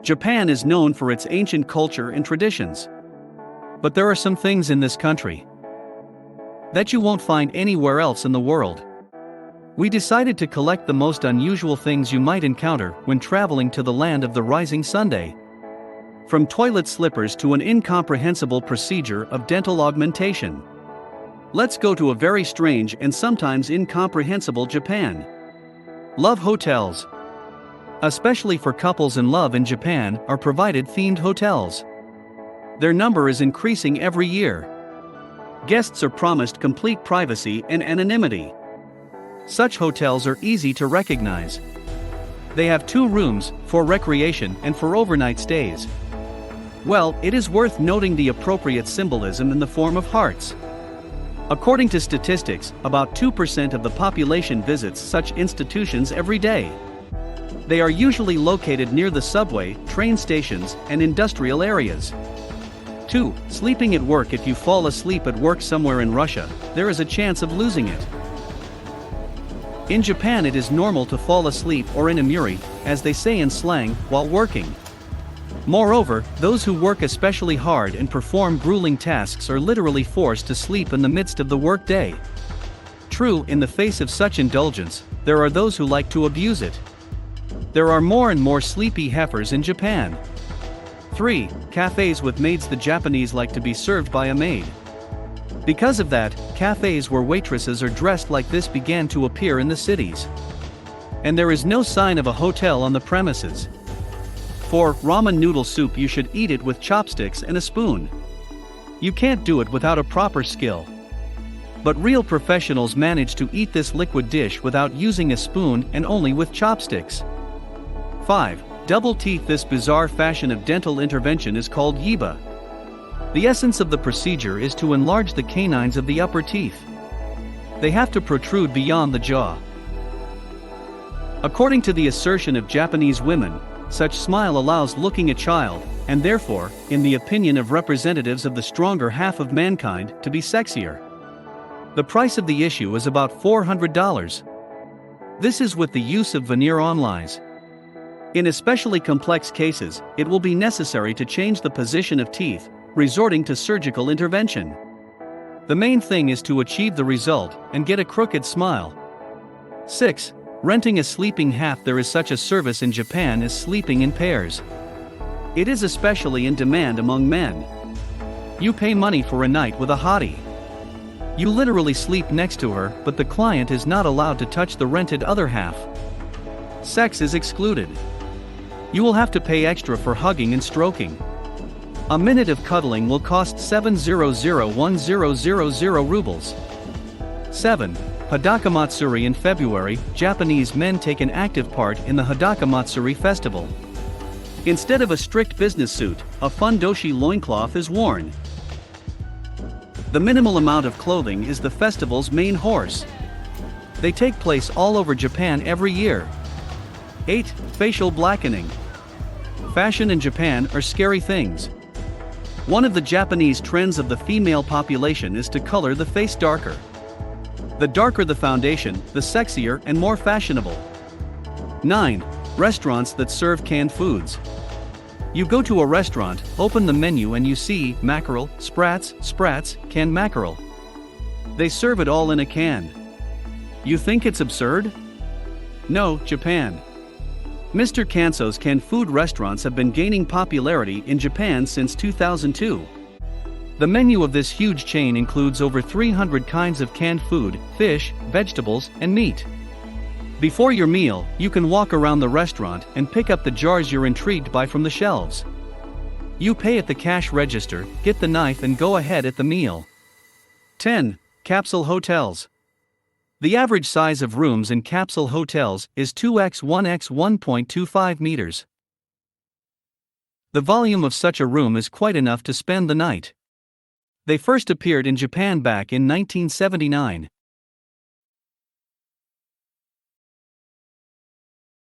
Japan is known for its ancient culture and traditions. But there are some things in this country that you won't find anywhere else in the world. We decided to collect the most unusual things you might encounter when traveling to the land of the rising Sunday. From toilet slippers to an incomprehensible procedure of dental augmentation. Let's go to a very strange and sometimes incomprehensible Japan. Love hotels. Especially for couples in love in Japan are provided themed hotels. Their number is increasing every year. Guests are promised complete privacy and anonymity. Such hotels are easy to recognize. They have 2 rooms, for recreation and for overnight stays. Well, it is worth noting the appropriate symbolism in the form of hearts. According to statistics, about 2% of the population visits such institutions every day. They are usually located near the subway, train stations, and industrial areas. 2. Sleeping at work. If you fall asleep at work somewhere in Russia, there is a chance of losing it. In Japan, it is normal to fall asleep or inamuri, as they say in slang, while working. Moreover, those who work especially hard and perform grueling tasks are literally forced to sleep in the midst of the workday. True, in the face of such indulgence, there are those who like to abuse it. There are more and more sleepy heifers in Japan. 3. Cafes with maids. The Japanese like to be served by a maid. Because of that, cafes where waitresses are dressed like this began to appear in the cities. And there is no sign of a hotel on the premises. 4. Ramen noodle soup. You should eat it with chopsticks and a spoon. You can't do it without a proper skill. But real professionals manage to eat this liquid dish without using a spoon and only with chopsticks. 5. Double teeth. This bizarre fashion of dental intervention is called yiba. The essence of the procedure is to enlarge the canines of the upper teeth. They have to protrude beyond the jaw. According to the assertion of Japanese women, such smile allows looking a child, and therefore, in the opinion of representatives of the stronger half of mankind, to be sexier. The price of the issue is about $400. This is with the use of veneer onlays. In especially complex cases, it will be necessary to change the position of teeth, resorting to surgical intervention. The main thing is to achieve the result and get a crooked smile. 6. Renting a sleeping half. There is such a service in Japan as sleeping in pairs. It is especially in demand among men. You pay money for a night with a hottie. You literally sleep next to her, but the client is not allowed to touch the rented other half. Sex is excluded. You will have to pay extra for hugging and stroking. A minute of cuddling will cost 7,001,000 rubles. 7. Hadaka Matsuri. In February, Japanese men take an active part in the Hadaka Matsuri festival. Instead of a strict business suit, a fundoshi loincloth is worn. The minimal amount of clothing is the festival's main horse. They take place all over Japan every year. 8. Facial blackening. Fashion in Japan are scary things. One of the Japanese trends of the female population is to color the face darker. The darker the foundation, the sexier and more fashionable. 9. Restaurants that serve canned foods. You go to a restaurant, open the menu and you see mackerel, sprats, canned mackerel. They serve it all in a can. You think it's absurd? No, Japan. Mr. Kanso's canned food restaurants have been gaining popularity in Japan since 2002. The menu of this huge chain includes over 300 kinds of canned food, fish, vegetables, and meat. Before your meal, you can walk around the restaurant and pick up the jars you're intrigued by from the shelves. You pay at the cash register, get the knife and go ahead at the meal. 10. Capsule hotels. The average size of rooms in capsule hotels is 2x1x 1.25 meters. The volume of such a room is quite enough to spend the night. They first appeared in Japan back in 1979.